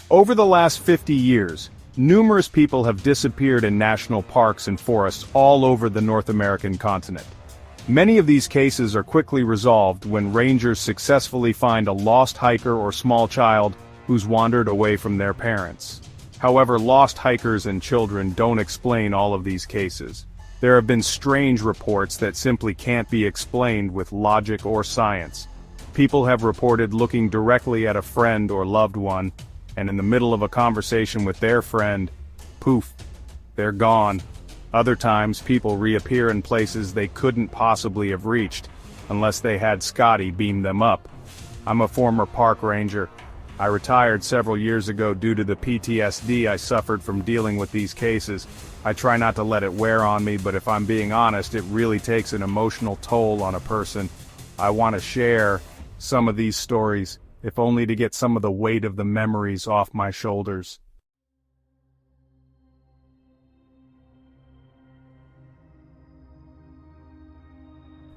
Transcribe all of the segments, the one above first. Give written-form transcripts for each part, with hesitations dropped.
Over the last 50 years, numerous people have disappeared in national parks and forests all over the North American continent. Many of these cases are quickly resolved when rangers successfully find a lost hiker or small child who's wandered away from their parents. However, lost hikers and children don't explain all of these cases. There have been strange reports that simply can't be explained with logic or science. People have reported looking directly at a friend or loved one, and in the middle of a conversation with their friend, poof, they're gone. Other times, people reappear in places they couldn't possibly have reached, unless they had Scotty beam them up. I'm a former park ranger. I retired several years ago due to the PTSD I suffered from dealing with these cases. I try not to let it wear on me, but if I'm being honest, it really takes an emotional toll on a person. I want to share some of these stories, if only to get some of the weight of the memories off my shoulders.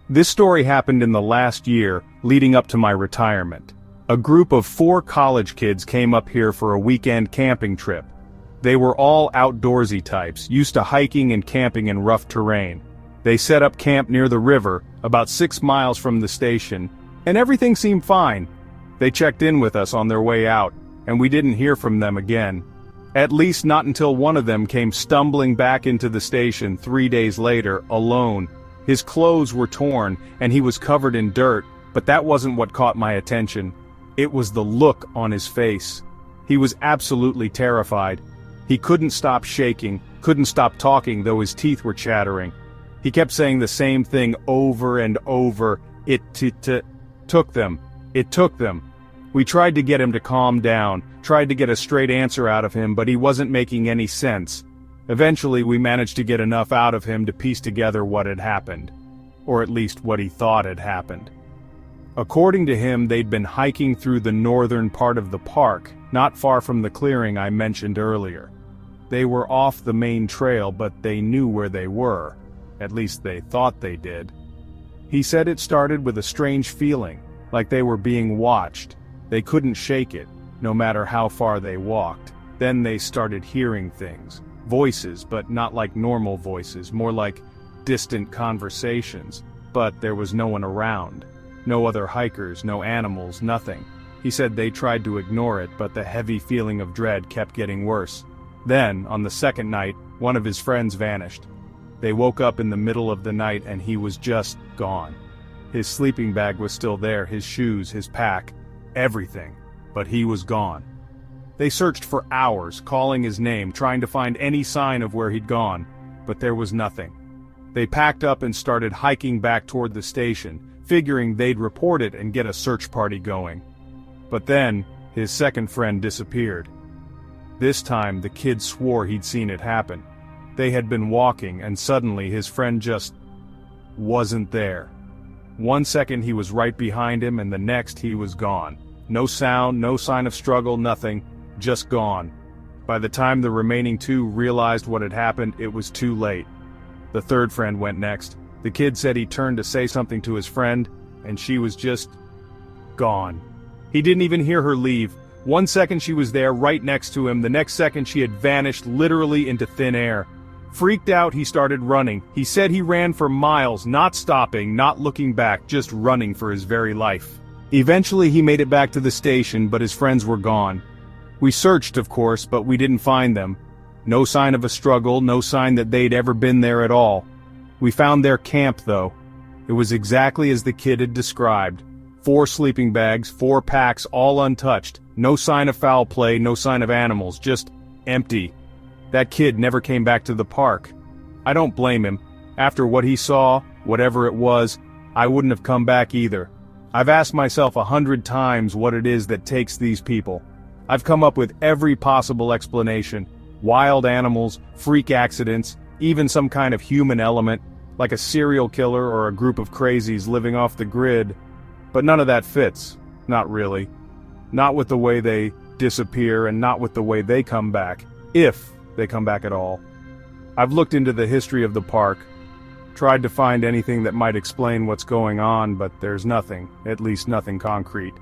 This story happened in the last year, leading up to my retirement. A group of 4 college kids came up here for a weekend camping trip. They were all outdoorsy types, used to hiking and camping in rough terrain. They set up camp near the river, about 6 miles from the station, and everything seemed fine. They checked in with us on their way out, and we didn't hear from them again. At least not until one of them came stumbling back into the station 3 days later, alone. His clothes were torn, and he was covered in dirt, but that wasn't what caught my attention. It was the look on his face. He was absolutely terrified. He couldn't stop shaking, couldn't stop talking though his teeth were chattering. He kept saying the same thing over and over. It took them. It took them. We tried to get him to calm down, tried to get a straight answer out of him, but he wasn't making any sense. Eventually we managed to get enough out of him to piece together what had happened. Or at least what he thought had happened. According to him, they'd been hiking through the northern part of the park, not far from the clearing I mentioned earlier. They were off the main trail, but they knew where they were. At least they thought they did. He said it started with a strange feeling, like they were being watched. They couldn't shake it, no matter how far they walked. Then they started hearing things. Voices, but not like normal voices, more like distant conversations. But there was no one around. No other hikers, no animals, nothing. He said they tried to ignore it, but the heavy feeling of dread kept getting worse. Then, on the second night, one of his friends vanished. They woke up in the middle of the night and he was just gone. His sleeping bag was still there, his shoes, his pack, everything, but he was gone. They searched for hours, calling his name, trying to find any sign of where he'd gone, but there was nothing. They packed up and started hiking back toward the station, figuring they'd report it and get a search party going. But then, his second friend disappeared. This time, the kid swore he'd seen it happen. They had been walking, and suddenly his friend just wasn't there. 1 second he was right behind him, and the next he was gone. No sound, no sign of struggle, nothing, just gone. By the time the remaining 2 realized what had happened, it was too late. The third friend went next. The kid said he turned to say something to his friend, and she was just gone. He didn't even hear her leave. 1 second she was there, right next to him, the next second she had vanished literally into thin air. Freaked out, he started running. He said he ran for miles, not stopping, not looking back, just running for his very life. Eventually he made it back to the station, but his friends were gone. We searched, of course, but we didn't find them. No sign of a struggle, no sign that they'd ever been there at all. We found their camp, though. It was exactly as the kid had described. 4 sleeping bags, 4 packs, all untouched. No sign of foul play, no sign of animals, just empty. That kid never came back to the park. I don't blame him. After what he saw, whatever it was, I wouldn't have come back either. I've asked myself 100 times what it is that takes these people. I've come up with every possible explanation. Wild animals, freak accidents, even some kind of human element, like a serial killer or a group of crazies living off the grid. But none of that fits. Not really. Not with the way they disappear and not with the way they come back. If they come back at all. I've looked into the history of the park, tried to find anything that might explain what's going on, but there's nothing, at least nothing concrete.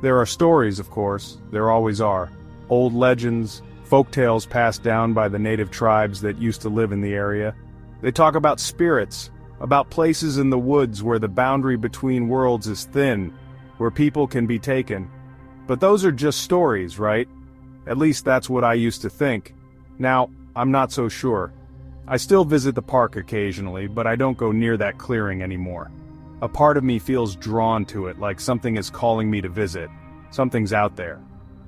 There are stories, of course, there always are. Old legends, folk tales passed down by the native tribes that used to live in the area. They talk about spirits, about places in the woods where the boundary between worlds is thin, where people can be taken. But those are just stories, right? At least that's what I used to think. Now, I'm not so sure. I still visit the park occasionally, but I don't go near that clearing anymore. A part of me feels drawn to it, like something is calling me to visit. Something's out there.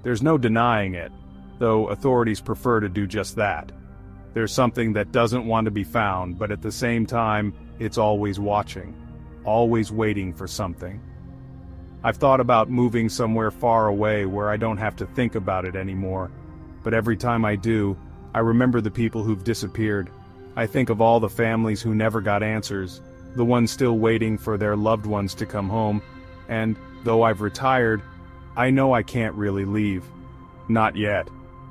There's no denying it, though authorities prefer to do just that. There's something that doesn't want to be found, but at the same time, it's always watching, always waiting for something. I've thought about moving somewhere far away where I don't have to think about it anymore, but every time I do, I remember the people who've disappeared. I think of all the families who never got answers, the ones still waiting for their loved ones to come home, and, though I've retired, I know I can't really leave. Not yet.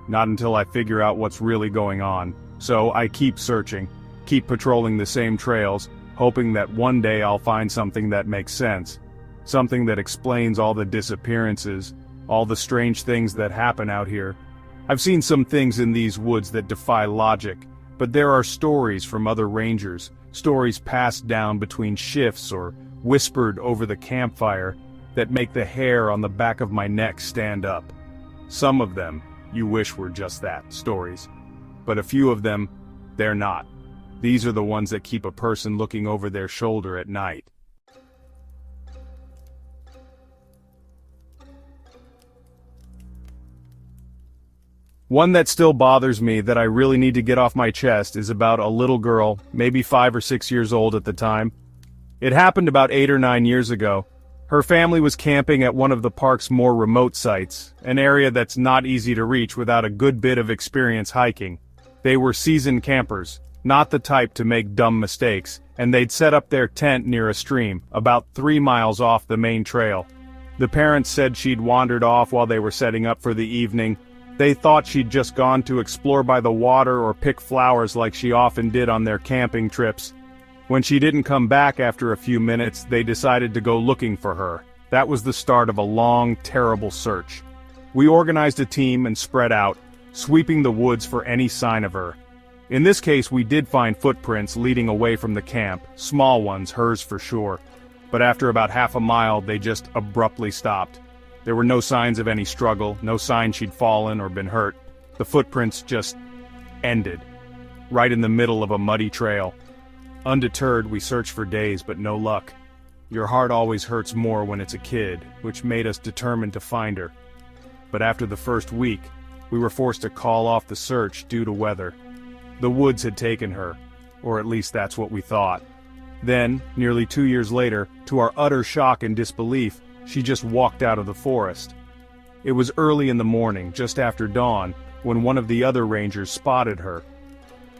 Not until I figure out what's really going on. So I keep searching, keep patrolling the same trails, hoping that one day I'll find something that makes sense. Something that explains all the disappearances, all the strange things that happen out here. I've seen some things in these woods that defy logic, but there are stories from other rangers, stories passed down between shifts or whispered over the campfire, that make the hair on the back of my neck stand up. Some of them, you wish were just that, stories. But a few of them, they're not. These are the ones that keep a person looking over their shoulder at night. One that still bothers me that I really need to get off my chest is about a little girl, maybe 5 or 6 years old at the time. It happened about 8 or 9 years ago. Her family was camping at one of the park's more remote sites, an area that's not easy to reach without a good bit of experience hiking. They were seasoned campers, not the type to make dumb mistakes, and they'd set up their tent near a stream, about 3 miles off the main trail. The parents said she'd wandered off while they were setting up for the evening. They thought she'd just gone to explore by the water or pick flowers like she often did on their camping trips. When she didn't come back after a few minutes, they decided to go looking for her. That was the start of a long, terrible search. We organized a team and spread out, sweeping the woods for any sign of her. In this case, we did find footprints leading away from the camp, small ones, hers for sure. But after about half a mile, they just abruptly stopped. There were no signs of any struggle, no sign she'd fallen or been hurt. The footprints just ended, right in the middle of a muddy trail. Undeterred, we searched for days, but no luck. Your heart always hurts more when it's a kid, which made us determined to find her. But after the first week, we were forced to call off the search due to weather. The woods had taken her, or at least that's what we thought. Then, nearly 2 years later, to our utter shock and disbelief, she just walked out of the forest. It was early in the morning, just after dawn, when one of the other rangers spotted her.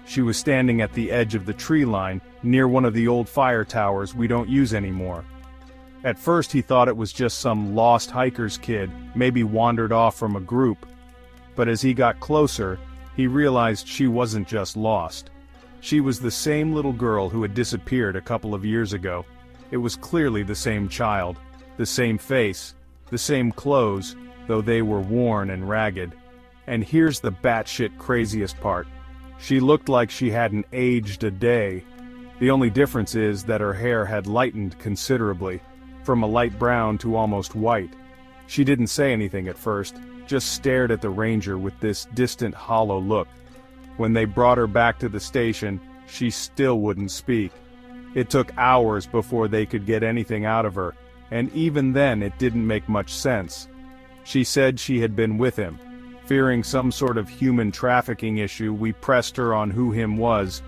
She was standing at the edge of the tree line, near one of the old fire towers we don't use anymore. At first he thought it was just some lost hiker's kid, maybe wandered off from a group. But as he got closer, he realized she wasn't just lost. She was the same little girl who had disappeared a couple of years ago. It was clearly the same child, the same face, the same clothes, though they were worn and ragged. And here's the batshit craziest part. She looked like she hadn't aged a day. The only difference is that her hair had lightened considerably, from a light brown to almost white. She didn't say anything at first, just stared at the ranger with this distant, hollow look. When they brought her back to the station, she still wouldn't speak. It took hours before they could get anything out of her, and even then it didn't make much sense. She said she had been with him. Fearing some sort of human trafficking issue, we pressed her on who him was.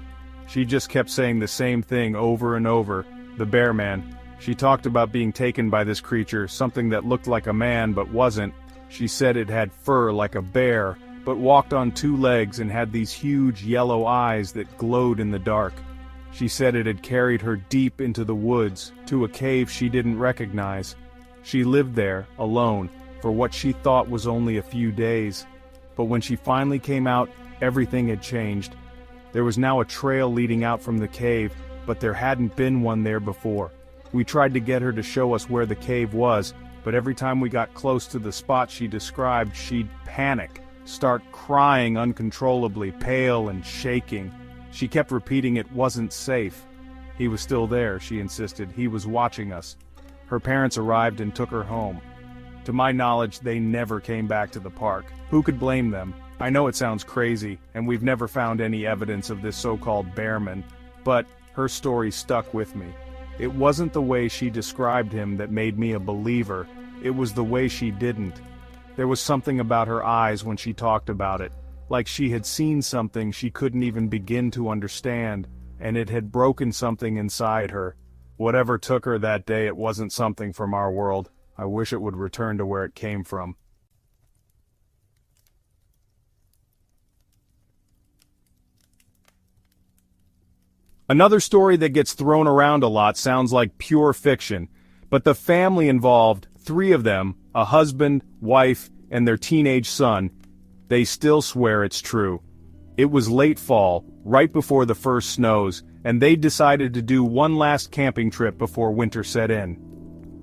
She just kept saying the same thing over and over, the bear man. She talked about being taken by this creature, something that looked like a man but wasn't. She said it had fur like a bear, but walked on 2 legs and had these huge yellow eyes that glowed in the dark. She said it had carried her deep into the woods, to a cave she didn't recognize. She lived there, alone, for what she thought was only a few days. But when she finally came out, everything had changed. There was now a trail leading out from the cave, but there hadn't been one there before. We tried to get her to show us where the cave was, but every time we got close to the spot she described, she'd panic, start crying uncontrollably, pale and shaking. She kept repeating it wasn't safe. He was still there, she insisted. He was watching us. Her parents arrived and took her home. To my knowledge, they never came back to the park. Who could blame them? I know it sounds crazy, and we've never found any evidence of this so-called bearman, but her story stuck with me. It wasn't the way she described him that made me a believer, it was the way she didn't. There was something about her eyes when she talked about it, like she had seen something she couldn't even begin to understand, and it had broken something inside her. Whatever took her that day, it wasn't something from our world. I wish it would return to where it came from. Another story that gets thrown around a lot sounds like pure fiction, but the family involved, 3 of them, a husband, wife, and their teenage son, they still swear it's true. It was late fall, right before the first snows, and they decided to do one last camping trip before winter set in.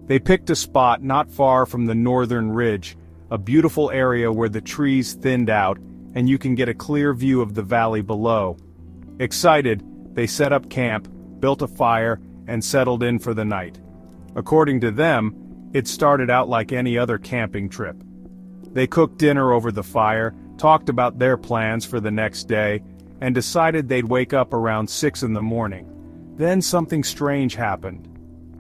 They picked a spot not far from the northern ridge, a beautiful area where the trees thinned out, and you can get a clear view of the valley below. Excited, they set up camp, built a fire, and settled in for the night. According to them, it started out like any other camping trip. They cooked dinner over the fire, talked about their plans for the next day, and decided they'd wake up around 6 in the morning. Then something strange happened.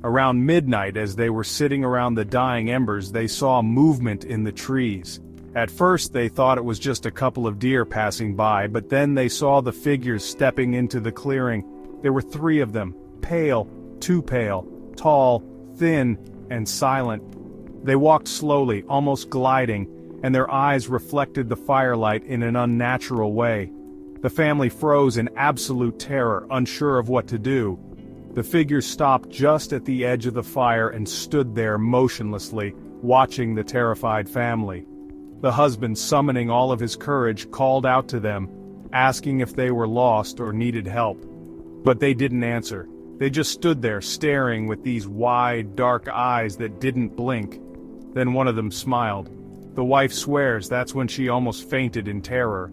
Around midnight, as they were sitting around the dying embers, they saw movement in the trees. At first they thought it was just a couple of deer passing by, but then they saw the figures stepping into the clearing. There were 3 of them, pale, too pale, tall, thin, and silent. They walked slowly, almost gliding, and their eyes reflected the firelight in an unnatural way. The family froze in absolute terror, unsure of what to do. The figures stopped just at the edge of the fire and stood there motionlessly, watching the terrified family. The husband, summoning all of his courage, called out to them, asking if they were lost or needed help. But they didn't answer. They just stood there staring with these wide, dark eyes that didn't blink. Then one of them smiled. The wife swears that's when she almost fainted in terror.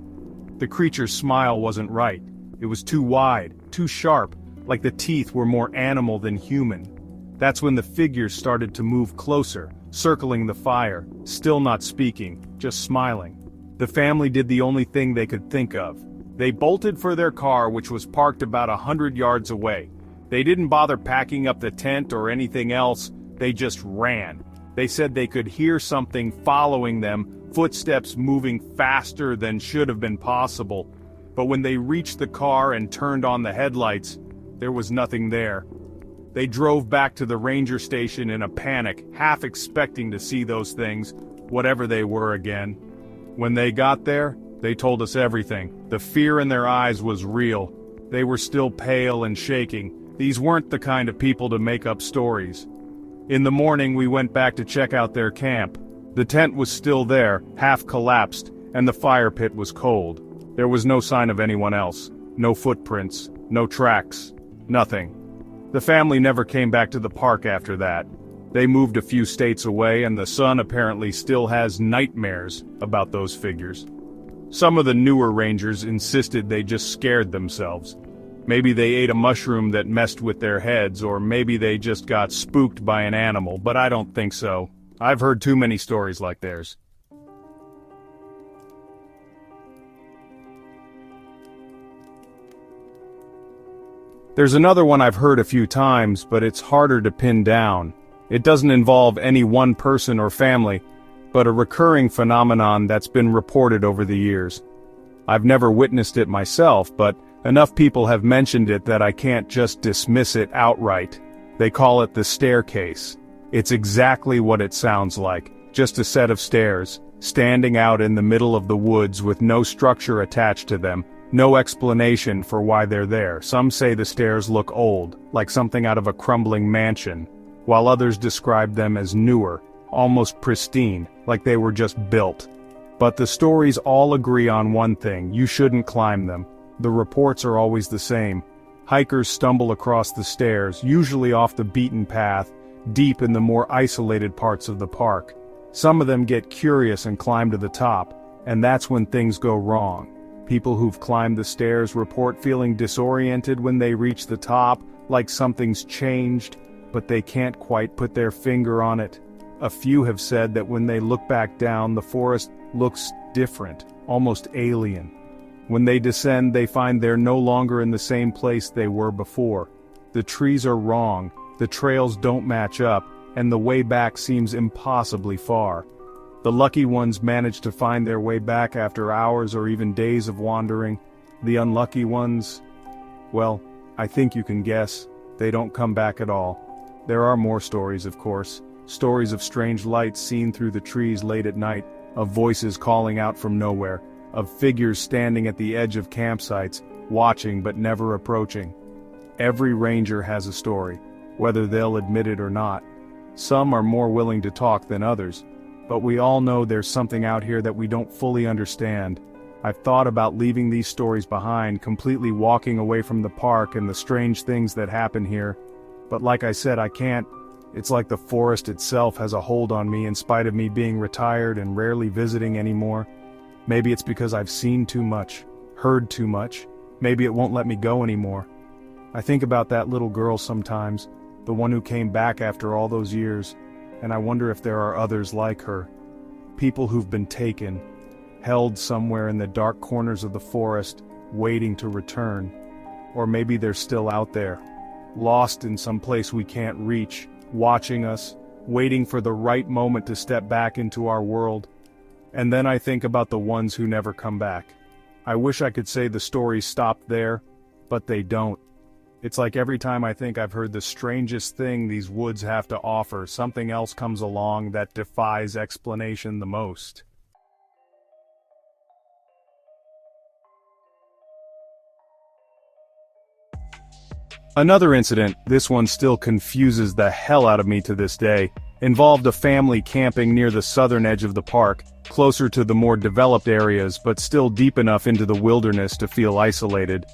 The creature's smile wasn't right. It was too wide, too sharp, like the teeth were more animal than human. That's when the figures started to move closer, circling the fire, still not speaking, just smiling. The family did the only thing they could think of. They bolted for their car, which was parked about 100 yards away. They didn't bother packing up the tent or anything else, they just ran. They said they could hear something following them, footsteps moving faster than should have been possible. But when they reached the car and turned on the headlights, there was nothing there. They drove back to the ranger station in a panic, half expecting to see those things, whatever they were, again. When they got there, they told us everything. The fear in their eyes was real. They were still pale and shaking. These weren't the kind of people to make up stories. In the morning, we went back to check out their camp. The tent was still there, half collapsed, and the fire pit was cold. There was no sign of anyone else. No footprints, no tracks, nothing. The family never came back to the park after that. They moved a few states away, and the son apparently still has nightmares about those figures. Some of the newer rangers insisted they just scared themselves. Maybe they ate a mushroom that messed with their heads, or maybe they just got spooked by an animal, but I don't think so. I've heard too many stories like theirs. There's another one I've heard a few times, but it's harder to pin down. It doesn't involve any one person or family, but a recurring phenomenon that's been reported over the years. I've never witnessed it myself, but enough people have mentioned it that I can't just dismiss it outright. They call it the staircase. It's exactly what it sounds like, just a set of stairs, standing out in the middle of the woods with no structure attached to them, no explanation for why they're there. Some say the stairs look old, like something out of a crumbling mansion, while others describe them as newer, almost pristine, like they were just built. But the stories all agree on one thing: you shouldn't climb them. The reports are always the same. Hikers stumble across the stairs, usually off the beaten path, deep in the more isolated parts of the park. Some of them get curious and climb to the top, And that's when things go wrong. People who've climbed the stairs report feeling disoriented when they reach the top, like something's changed, but they can't quite put their finger on it. A few have said that when they look back down, the forest looks different, almost alien. When they descend, they find they're no longer in the same place they were before. The trees are wrong, the trails don't match up, and the way back seems impossibly far. The lucky ones manage to find their way back after hours or even days of wandering. The unlucky ones, well, I think you can guess, they don't come back at all. There are more stories, of course. Stories of strange lights seen through the trees late at night, of voices calling out from nowhere, of figures standing at the edge of campsites, watching but never approaching. Every ranger has a story, whether they'll admit it or not. Some are more willing to talk than others, but we all know there's something out here that we don't fully understand. I've thought about leaving these stories behind, completely walking away from the park and the strange things that happen here. But like I said, I can't. It's like the forest itself has a hold on me in spite of me being retired and rarely visiting anymore. Maybe it's because I've seen too much, heard too much. Maybe it won't let me go anymore. I think about that little girl sometimes, the one who came back after all those years, and I wonder if there are others like her. People who've been taken, held somewhere in the dark corners of the forest, waiting to return. Or maybe they're still out there, lost in some place we can't reach, watching us, waiting for the right moment to step back into our world. And then I think about the ones who never come back. I wish I could say the stories stopped there, but they don't. It's like every time I think I've heard the strangest thing these woods have to offer, something else comes along that defies explanation the most. Another incident, this one still confuses the hell out of me to this day, involved a family camping near the southern edge of the park, closer to the more developed areas but still deep enough into the wilderness to feel isolated.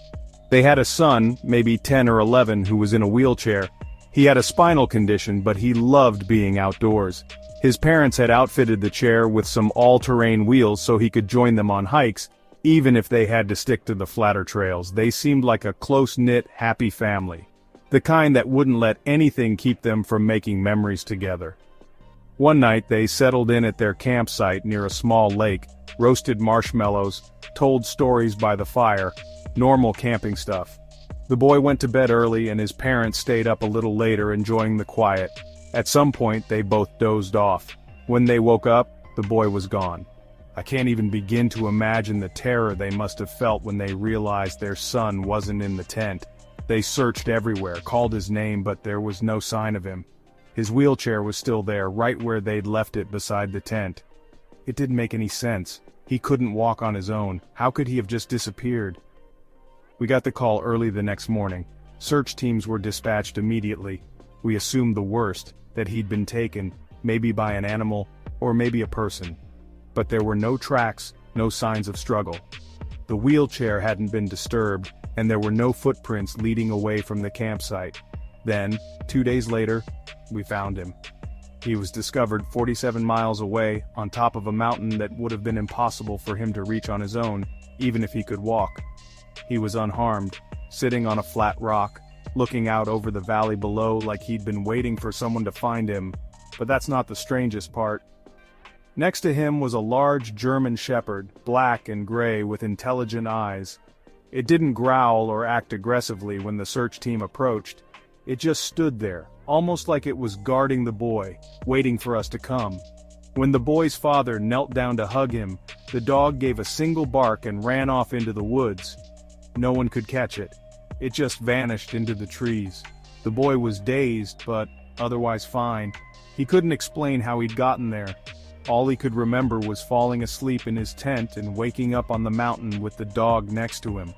They had a son, maybe 10 or 11, who was in a wheelchair. He had a spinal condition, but he loved being outdoors. His parents had outfitted the chair with some all-terrain wheels so he could join them on hikes, even if they had to stick to the flatter trails. They seemed like a close-knit, happy family. The kind that wouldn't let anything keep them from making memories together. One night they settled in at their campsite near a small lake, roasted marshmallows, told stories by the fire, normal camping stuff. The boy went to bed early and his parents stayed up a little later enjoying the quiet. At some point they both dozed off. When they woke up, the boy was gone. I can't even begin to imagine the terror they must have felt when they realized their son wasn't in the tent. They searched everywhere, called his name, but there was no sign of him. His wheelchair was still there, right where they'd left it beside the tent. It didn't make any sense. He couldn't walk on his own. How could he have just disappeared? We got the call early the next morning. Search teams were dispatched immediately. We assumed the worst, that he'd been taken, maybe by an animal, or maybe a person. But there were no tracks, no signs of struggle. The wheelchair hadn't been disturbed, and there were no footprints leading away from the campsite. Then, 2 days later, we found him. He was discovered 47 miles away, on top of a mountain that would have been impossible for him to reach on his own, even if he could walk. He was unharmed, sitting on a flat rock, looking out over the valley below like he'd been waiting for someone to find him. But that's not the strangest part. Next to him was a large German shepherd, black and gray with intelligent eyes. It didn't growl or act aggressively when the search team approached. It just stood there, almost like it was guarding the boy, waiting for us to come. When the boy's father knelt down to hug him, the dog gave a single bark and ran off into the woods. No one could catch it. It just vanished into the trees. The boy was dazed, but otherwise fine. He couldn't explain how he'd gotten there. All he could remember was falling asleep in his tent and waking up on the mountain with the dog next to him.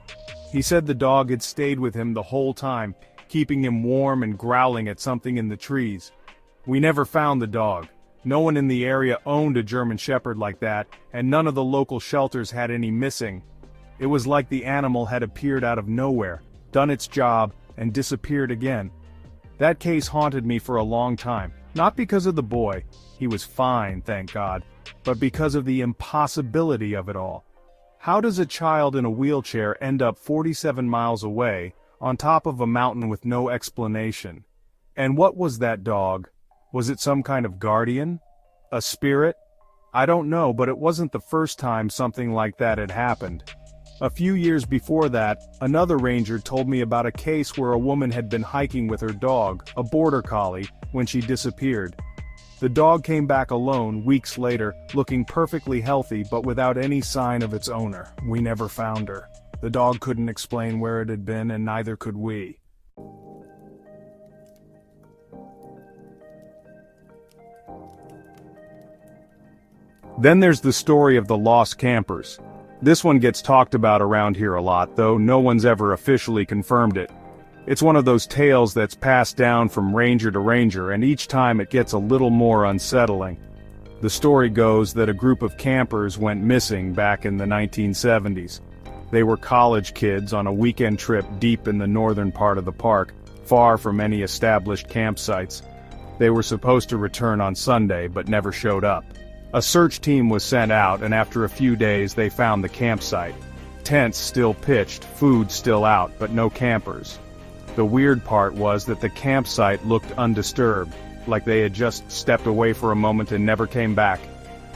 He said the dog had stayed with him the whole time, keeping him warm and growling at something in the trees. We never found the dog. No one in the area owned a German Shepherd like that, and none of the local shelters had any missing. It was like the animal had appeared out of nowhere, done its job, and disappeared again. That case haunted me for a long time. Not because of the boy, he was fine, thank God, but because of the impossibility of it all. How does a child in a wheelchair end up 47 miles away, on top of a mountain with no explanation? And what was that dog? Was it some kind of guardian? A spirit? I don't know, but it wasn't the first time something like that had happened. A few years before that, another ranger told me about a case where a woman had been hiking with her dog, a border collie, when she disappeared. The dog came back alone weeks later, looking perfectly healthy but without any sign of its owner. We never found her. The dog couldn't explain where it had been, and neither could we. Then there's the story of the lost campers. This one gets talked about around here a lot, though no one's ever officially confirmed it. It's one of those tales that's passed down from ranger to ranger, and each time it gets a little more unsettling. The story goes that a group of campers went missing back in the 1970s. They were college kids on a weekend trip deep in the northern part of the park, far from any established campsites. They were supposed to return on Sunday, but never showed up. A search team was sent out, and after a few days they found the campsite. Tents still pitched, food still out, but no campers. The weird part was that the campsite looked undisturbed, like they had just stepped away for a moment and never came back.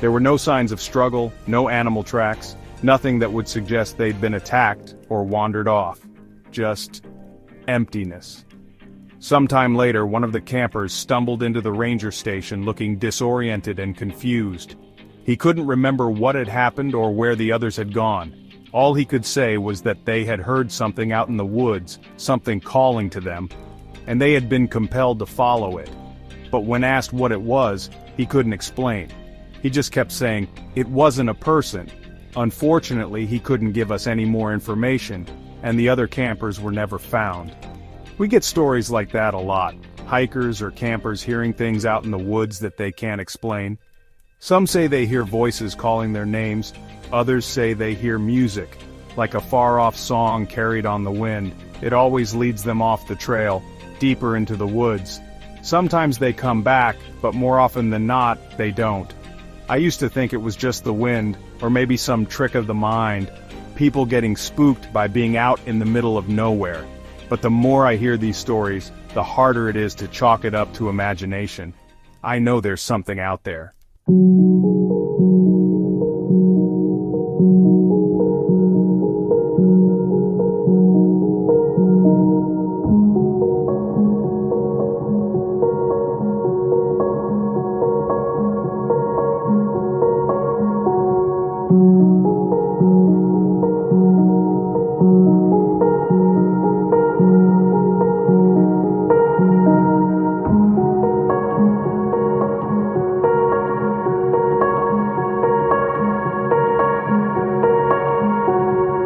There were no signs of struggle, no animal tracks, nothing that would suggest they'd been attacked or wandered off. Just emptiness. Sometime later, one of the campers stumbled into the ranger station looking disoriented and confused. He couldn't remember what had happened or where the others had gone. All he could say was that they had heard something out in the woods, something calling to them, and they had been compelled to follow it. But when asked what it was, he couldn't explain. He just kept saying, "It wasn't a person." Unfortunately, he couldn't give us any more information, and the other campers were never found. We get stories like that a lot. Hikers or campers hearing things out in the woods that they can't explain. Some say they hear voices calling their names, others say they hear music, like a far-off song carried on the wind. It always leads them off the trail, deeper into the woods. Sometimes they come back, but more often than not, they don't. I used to think it was just the wind, or maybe some trick of the mind, people getting spooked by being out in the middle of nowhere. But the more I hear these stories, the harder it is to chalk it up to imagination. I know there's something out there.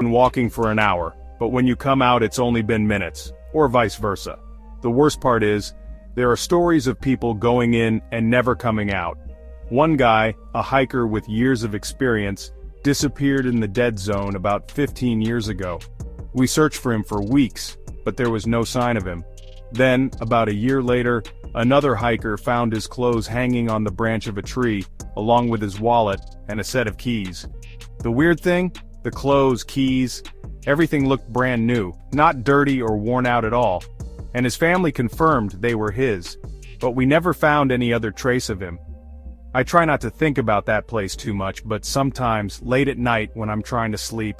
Walking for an hour, but when you come out it's only been minutes, or vice versa. The worst part is, there are stories of people going in and never coming out. One guy, a hiker with years of experience, disappeared in the dead zone about 15 years ago. We searched for him for weeks, but there was no sign of him. Then, about a year later, another hiker found his clothes hanging on the branch of a tree, along with his wallet and a set of keys. The weird thing? The clothes, keys, everything looked brand new, not dirty or worn out at all, and his family confirmed they were his, but we never found any other trace of him. I try not to think about that place too much, but sometimes, late at night when I'm trying to sleep,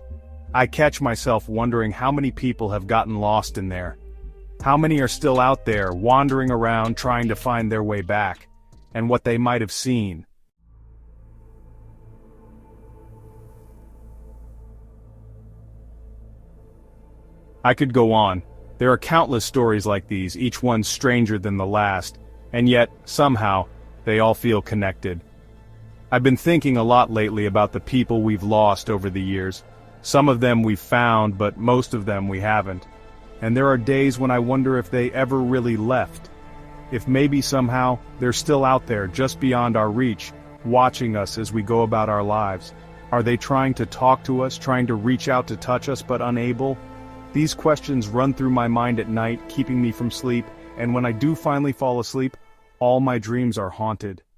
I catch myself wondering how many people have gotten lost in there. How many are still out there, wandering around trying to find their way back, and what they might have seen. I could go on. There are countless stories like these, each one stranger than the last, and yet, somehow, they all feel connected. I've been thinking a lot lately about the people we've lost over the years. Some of them we've found, but most of them we haven't. And there are days when I wonder if they ever really left. If maybe somehow, they're still out there, just beyond our reach, watching us as we go about our lives. Are they trying to talk to us, trying to reach out to touch us, but unable? These questions run through my mind at night, keeping me from sleep, and when I do finally fall asleep, All my dreams are haunted.